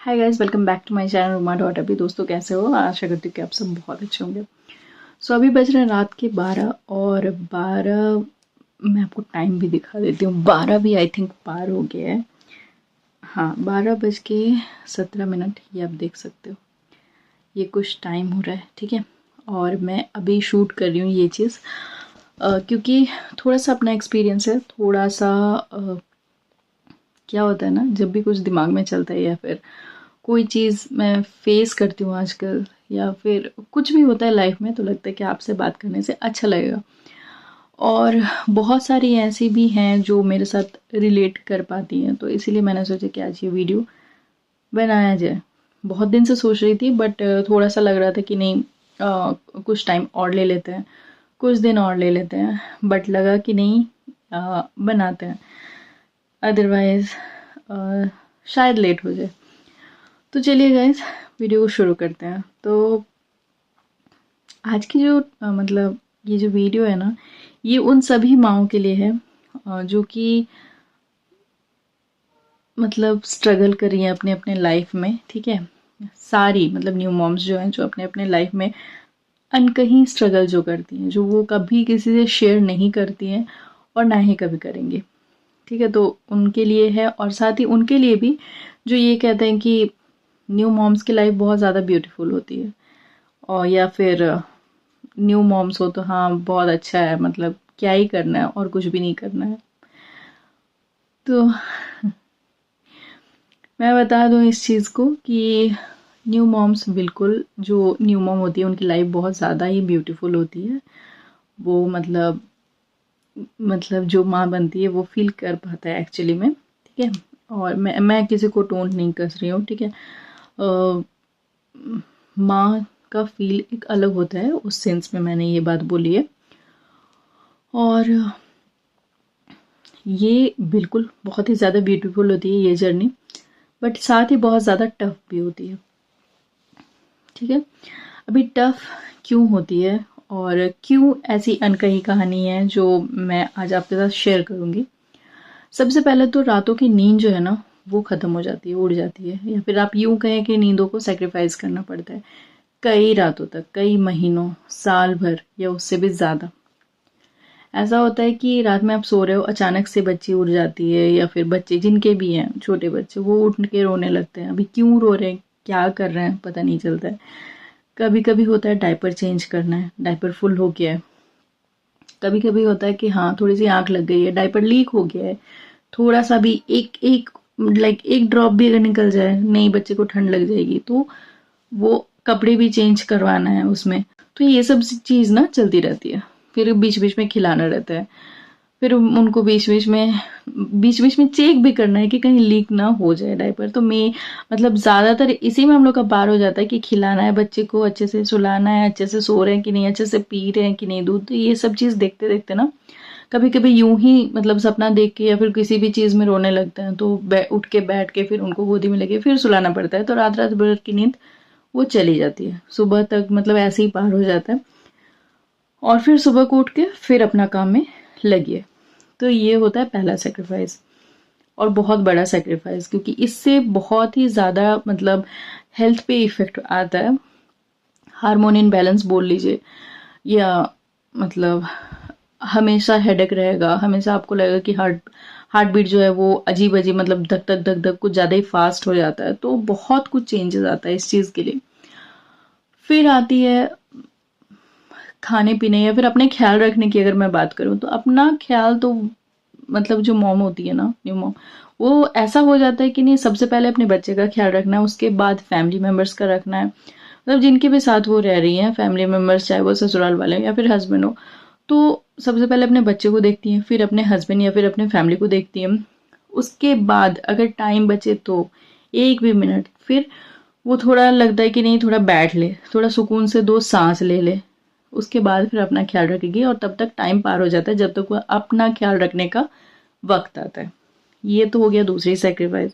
Hi guys, welcome back to my channel Ruma dot अभी। दोस्तों कैसे हो? आशा करती हूँ कि आप सब बहुत अच्छे होंगे। अभी बज रहे हैं रात के 12 और 12 मैं आपको टाइम भी दिखा देती हूँ। 12 भी आई थिंक पार हो गया है। हाँ, 12:17 ये आप देख सकते हो। ये कुछ टाइम हो रहा है, ठीक है। और मैं अभी शूट कर रही हूँ ये चीज़ क्योंकि थोड़ा सा अपना एक्सपीरियंस है। थोड़ा सा क्या होता है ना, जब भी कुछ दिमाग में चलता है या फिर कोई चीज़ मैं फेस करती हूँ आजकल, या फिर कुछ भी होता है लाइफ में, तो लगता है कि आपसे बात करने से अच्छा लगेगा। और बहुत सारी ऐसी भी हैं जो मेरे साथ रिलेट कर पाती हैं, तो इसीलिए मैंने सोचा कि आज ये वीडियो बनाया जाए। बहुत दिन से सोच रही थी, बट थोड़ा सा लग रहा था कि नहीं, कुछ टाइम और ले लेते हैं, कुछ दिन और ले लेते हैं, बट लगा कि नहीं, बनाते हैं, अदरवाइज शायद लेट हो जाए। तो चलिए गाइज, वीडियो को शुरू करते हैं। तो आज की जो मतलब ये जो वीडियो है ना, ये उन सभी माँओं के लिए है जो कि मतलब स्ट्रगल कर रही हैं अपने अपने लाइफ में, ठीक है। सारी मतलब न्यू मॉम्स जो हैं, जो अपने अपने लाइफ में अनकहीं स्ट्रगल जो करती हैं, जो वो कभी किसी से शेयर नहीं करती हैं और ना ही कभी करेंगी, ठीक है। तो उनके लिए है, और साथ ही उनके लिए भी जो ये कहते हैं कि न्यू मॉम्स की लाइफ बहुत ज़्यादा ब्यूटीफुल होती है, और या फिर न्यू मॉम्स हो तो हाँ बहुत अच्छा है, मतलब क्या ही करना है और कुछ भी नहीं करना है। तो मैं बता दूं इस चीज़ को कि न्यू मॉम्स, बिल्कुल जो न्यू मॉम होती है उनकी लाइफ बहुत ज़्यादा ही ब्यूटीफुल होती है। वो मतलब जो माँ बनती है वो फील कर पाता है एक्चुअली में, ठीक है। और मैं किसी को टोंट नहीं कस रही हूँ, ठीक है। माँ का फील एक अलग होता है, उस सेंस में मैंने ये बात बोली है। और ये बिल्कुल बहुत ही ज़्यादा ब्यूटीफुल होती है ये जर्नी, बट साथ ही बहुत ज़्यादा टफ भी होती है, ठीक है। अभी टफ क्यों होती है और क्यों ऐसी अनकही कहानी है जो मैं आज आपके साथ शेयर करूंगी। सबसे पहले तो रातों की नींद जो है ना, वो ख़त्म हो जाती है, उड़ जाती है, या फिर आप यूं कहें कि नींदों को सेक्रीफाइस करना पड़ता है कई रातों तक, कई महीनों, साल भर या उससे भी ज़्यादा। ऐसा होता है कि रात में आप सो रहे हो, अचानक से बच्ची उठ जाती है, या फिर बच्चे जिनके भी हैं छोटे बच्चे, वो उठ के रोने लगते हैं। अभी क्यों रो रहे हैं, क्या कर रहे हैं, पता नहीं चलता है। कभी कभी होता है डायपर चेंज करना है, डायपर फुल हो गया है। कभी कभी होता है कि हाँ थोड़ी सी आंख लग गई है, डायपर लीक हो गया है। थोड़ा सा भी एक एक लाइक एक ड्रॉप भी अगर निकल जाए, नहीं बच्चे को ठंड लग जाएगी, तो वो कपड़े भी चेंज करवाना है उसमें। तो ये सब चीज़ ना चलती रहती है। फिर बीच बीच में खिलाना रहता है, फिर उनको बीच बीच में चेक भी करना है कि कहीं लीक ना हो जाए डायपर। तो मैं मतलब ज़्यादातर इसी में हम लोग का पार हो जाता है कि खिलाना है बच्चे को, अच्छे से सुलाना है, अच्छे से सो रहे हैं कि नहीं, अच्छे से पी रहे हैं कि नहीं दूध। तो ये सब चीज़ देखते देखते ना, कभी कभी यूं ही मतलब सपना देख के या फिर किसी भी चीज़ में रोने लगते हैं, तो उठ के बैठ के फिर उनको गोदी में लेके फिर सुलाना पड़ता है। तो रात रात भर की नींद वो चली जाती है, सुबह तक मतलब ऐसे ही पार हो जाता है। और फिर सुबह को उठ के फिर अपना काम में लगिए। तो ये होता है पहला सेक्रीफाइस, और बहुत बड़ा सेक्रीफाइस, क्योंकि इससे बहुत ही ज़्यादा मतलब हेल्थ पे इफेक्ट आता है। हार्मोन इनबैलेंस बोल लीजिए, या मतलब हमेशा हेडेक रहेगा, हमेशा आपको लगेगा कि हार्ट बीट जो है वो अजीब अजीब, मतलब धक धक धक धक कुछ ज़्यादा ही फास्ट हो जाता है। तो बहुत कुछ चेंजेस आता है इस चीज़ के लिए। फिर आती है खाने पीने या फिर अपने ख्याल रखने की। अगर मैं बात करूँ तो अपना ख्याल तो मतलब जो मॉम होती है ना, न्यू मॉम, वो ऐसा हो जाता है कि नहीं, सबसे पहले अपने बच्चे का ख्याल रखना है, उसके बाद फैमिली मेम्बर्स का रखना है। मतलब जिनके भी साथ वो रह रही हैं फैमिली मेम्बर्स, चाहे वो ससुराल वाले हो या फिर हस्बैंड हो, तो सबसे पहले अपने बच्चे को देखती हैं, फिर अपने हस्बैंड या फिर अपने फैमिली को देखती हैं। उसके बाद अगर टाइम बचे तो एक भी मिनट, फिर वो थोड़ा लगता है कि नहीं थोड़ा बैठ ले, थोड़ा सुकून से 2 सांस ले ले, उसके बाद फिर अपना ख्याल रखेगी। और तब तक टाइम पार हो जाता है जब तक वो अपना ख्याल रखने का वक्त आता है। ये तो हो गया दूसरी सेक्रीफाइस।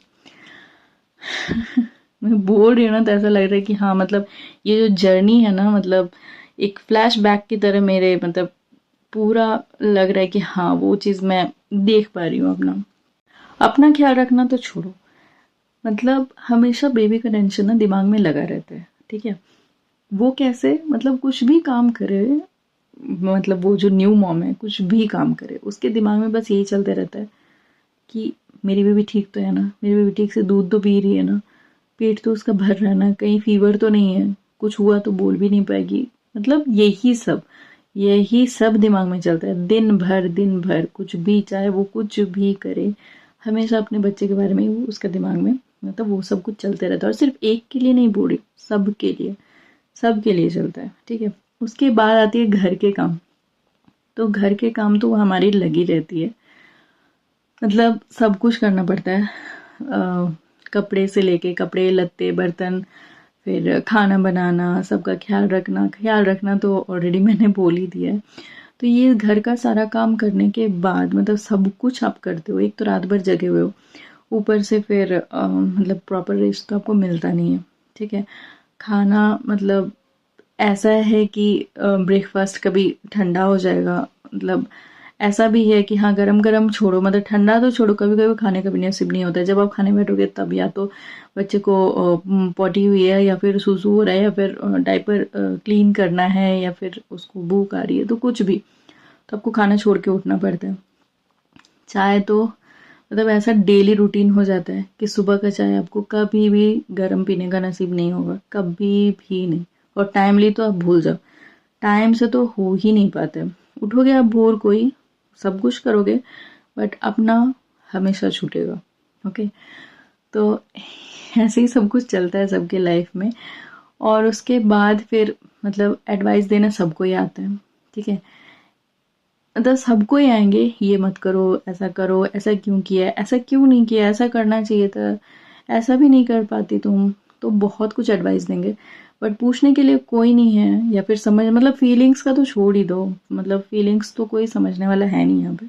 मैं बोल रही हूँ ना तो ऐसा लग रहा है कि हाँ मतलब ये जो जर्नी है ना, मतलब एक फ्लैशबैक की तरह मेरे मतलब पूरा लग रहा है कि हाँ वो चीज़ मैं देख पा रही हूँ। अपना अपना ख्याल रखना तो छोड़ो, मतलब हमेशा बेबी का टेंशन ना दिमाग में लगा रहता है, ठीक है। वो कैसे, मतलब कुछ भी काम करे, मतलब वो जो न्यू मॉम है कुछ भी काम करे उसके दिमाग में बस यही चलते रहता है कि मेरी बेबी ठीक तो है ना, मेरी बेबी ठीक से दूध तो पी रही है ना, पेट तो उसका भर रहा है ना, कहीं फीवर तो नहीं है, कुछ हुआ तो बोल भी नहीं पाएगी। मतलब यही सब दिमाग में चलता है दिन भर कुछ भी, चाहे वो कुछ भी करे, हमेशा अपने बच्चे के बारे में वो उसका दिमाग में, मतलब वो सब कुछ चलते रहता है। और सिर्फ एक के लिए नहीं बोल रही, सबके लिए चलता है, ठीक है। उसके बाद आती है घर के काम। तो घर के काम तो हमारी लगी रहती है, मतलब सब कुछ करना पड़ता है। कपड़े से लेके कपड़े लत्ते बर्तन, फिर खाना बनाना, सबका ख्याल रखना तो ऑलरेडी मैंने बोल ही दिया है। तो ये घर का सारा काम करने के बाद मतलब सब कुछ आप करते हो, एक तो रात भर जगे हुए हो, ऊपर से फिर मतलब प्रॉपर रेस्ट तो आपको मिलता नहीं है, ठीक है। खाना मतलब ऐसा है कि ब्रेकफास्ट कभी ठंडा हो जाएगा, मतलब ऐसा भी है कि हाँ गरम गरम छोड़ो, मतलब ठंडा तो छोड़ो, कभी कभी खाने का भी नसीब नहीं होता है। जब आप खाने बैठोगे तब या तो बच्चे को पॉटी हुई है, या फिर सूसू हो रहा है, या फिर डायपर क्लीन करना है, या फिर उसको भूख आ रही है, तो कुछ भी, तो आपको खाना छोड़ के उठना पड़ता है। चाय तो मतलब ऐसा डेली रूटीन हो जाता है कि सुबह का चाय आपको कभी भी गर्म पीने का नसीब नहीं होगा, कभी भी नहीं। और टाइमली तो आप भूल जाओ, टाइम से तो हो ही नहीं पाते। उठोगे आप भोर को ही, सब कुछ करोगे, बट अपना हमेशा छूटेगा। ओके, तो ऐसे ही सब कुछ चलता है सबके लाइफ में। और उसके बाद फिर मतलब एडवाइस देना सबको ही आता है, ठीक है। मतलब सबको ही आएंगे, ये मत करो, ऐसा क्यों किया, ऐसा क्यों नहीं किया, ऐसा करना चाहिए था, ऐसा भी नहीं कर पाती तुम, तो बहुत कुछ एडवाइस देंगे। बट पूछने के लिए कोई नहीं है, या फिर समझ, मतलब फीलिंग्स का तो छोड़ ही दो, मतलब फीलिंग्स तो कोई समझने वाला है नहीं यहाँ पे,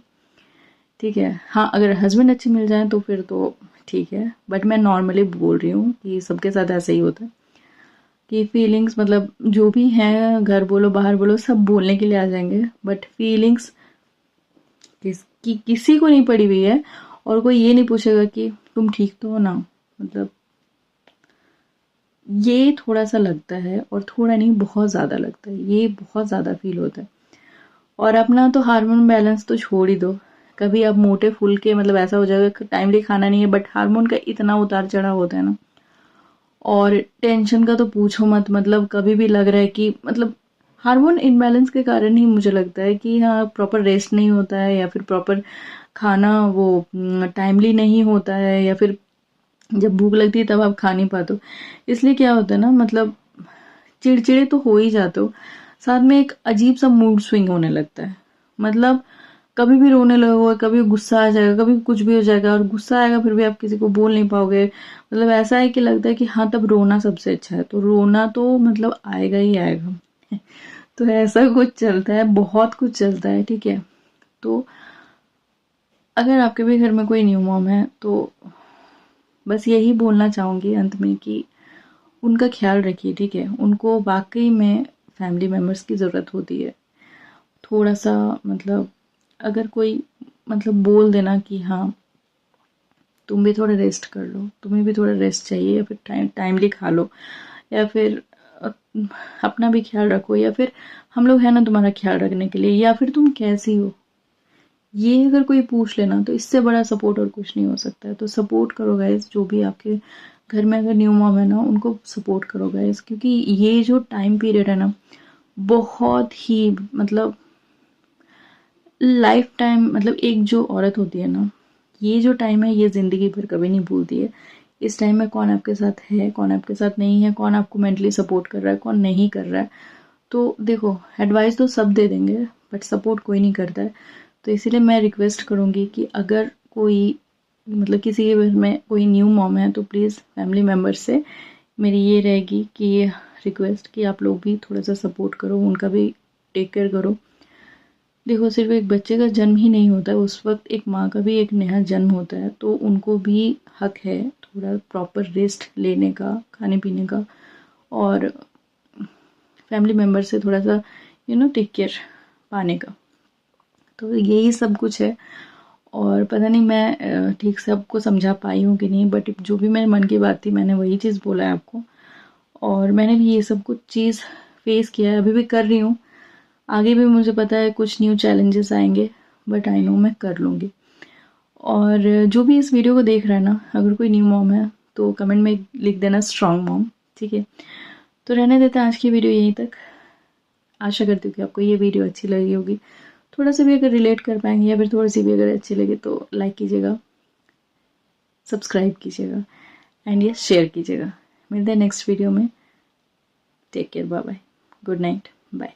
ठीक है। हाँ अगर हस्बैंड अच्छे मिल जाए तो फिर तो ठीक है, बट मैं नॉर्मली बोल रही हूँ कि सबके साथ ऐसा ही होता है कि फीलिंग्स मतलब जो भी हैं, घर बोलो बाहर बोलो, सब बोलने के लिए आ जाएंगे, बट फीलिंग्स किसी को नहीं पड़ी हुई है। और कोई ये नहीं पूछेगा कि तुम ठीक तो हो ना, मतलब ये थोड़ा सा लगता है, और थोड़ा नहीं बहुत ज़्यादा लगता है, ये बहुत ज़्यादा फील होता है। और अपना तो हार्मोन बैलेंस तो छोड़ ही दो, कभी आप मोटे फूल के मतलब ऐसा हो जाएगा कि टाइमली खाना नहीं है, बट हार्मोन का इतना उतार चढ़ाव होता है ना। और टेंशन का तो पूछो मत, मतलब कभी भी लग रहा है कि मतलब हार्मोन इनबैलेंस के कारण ही मुझे लगता है कि हाँ प्रॉपर रेस्ट नहीं होता है, या फिर प्रॉपर खाना वो टाइमली नहीं होता है, या फिर जब भूख लगती है तब आप खा नहीं पाते हो। इसलिए क्या होता है ना, मतलब चिड़चिड़े तो हो ही जाते हो, साथ में एक अजीब सा मूड स्विंग होने लगता है। मतलब कभी भी रोने लगोगे, कभी गुस्सा आ जाएगा, कभी कुछ भी हो जाएगा, और गुस्सा आएगा फिर भी आप किसी को बोल नहीं पाओगे। मतलब ऐसा है कि लगता है कि हाँ तब रोना सबसे अच्छा है, तो रोना तो मतलब आएगा ही आएगा। तो ऐसा कुछ चलता है, बहुत कुछ चलता है, ठीक है। तो अगर आपके भी घर में कोई न्यू मॉम है तो बस यही बोलना चाहूंगी अंत में कि उनका ख्याल रखिए, ठीक है। उनको वाकई में फैमिली मेम्बर्स की ज़रूरत होती है। थोड़ा सा मतलब अगर कोई मतलब बोल देना कि हाँ तुम भी थोड़ा रेस्ट कर लो, तुम्हें भी थोड़ा रेस्ट चाहिए, या फिर टाइमली खा लो, या फिर अ, अपना भी ख्याल रखो, या फिर हम लोग हैं ना तुम्हारा ख्याल रखने के लिए, या फिर तुम कैसी हो, ये अगर कोई पूछ लेना तो इससे बड़ा सपोर्ट और कुछ नहीं हो सकता है। तो सपोर्ट करो गाइस, जो भी आपके घर में अगर न्यू मॉम है ना उनको सपोर्ट करो गाइस, क्योंकि ये जो टाइम पीरियड है ना बहुत ही मतलब लाइफ टाइम, मतलब एक जो औरत होती है ना, ये जो टाइम है ये जिंदगी भर कभी नहीं भूलती है। इस टाइम में कौन आपके साथ है, कौन आपके साथ नहीं है, कौन आपको मेंटली सपोर्ट कर रहा है, कौन नहीं कर रहा है। तो देखो एडवाइस तो सब दे देंगे, बट सपोर्ट कोई नहीं करता है। तो इसीलिए मैं रिक्वेस्ट करूंगी कि अगर कोई मतलब किसी के घर में कोई न्यू मॉम है तो प्लीज़ फैमिली मेम्बर्स से मेरी ये रहेगी कि ये रिक्वेस्ट कि आप लोग भी थोड़ा सा सपोर्ट करो, उनका भी टेक केयर करो। देखो सिर्फ एक बच्चे का जन्म ही नहीं होता है, उस वक्त एक माँ का भी एक नया जन्म होता है, तो उनको भी हक है थोड़ा प्रॉपर रेस्ट लेने का, खाने पीने का, और फैमिली मेम्बर से थोड़ा सा टेक केयर पाने का। तो यही सब कुछ है। और पता नहीं मैं ठीक से आपको समझा पाई हूँ कि नहीं, बट जो भी मेरे मन की बात थी मैंने वही चीज़ बोला है आपको। और मैंने भी ये सब कुछ चीज़ फेस किया है, अभी भी कर रही हूँ, आगे भी मुझे पता है कुछ न्यू चैलेंजेस आएंगे, बट आई नो मैं कर लूँगी। और जो भी इस वीडियो को देख रहा है ना, अगर कोई न्यू मॉम है तो कमेंट में लिख देना स्ट्रॉन्ग मॉम, ठीक है। तो रहने देते हैं आज की वीडियो यहीं तक। आशा करती हूँ कि आपको ये वीडियो अच्छी लगी होगी, थोड़ा सा भी अगर रिलेट कर पाएंगे या फिर थोड़ी सी भी अगर अच्छी लगे तो लाइक कीजिएगा, सब्सक्राइब कीजिएगा एंड ये शेयर कीजिएगा। मिलते हैं नेक्स्ट वीडियो में। Take care, bye bye, good night, bye.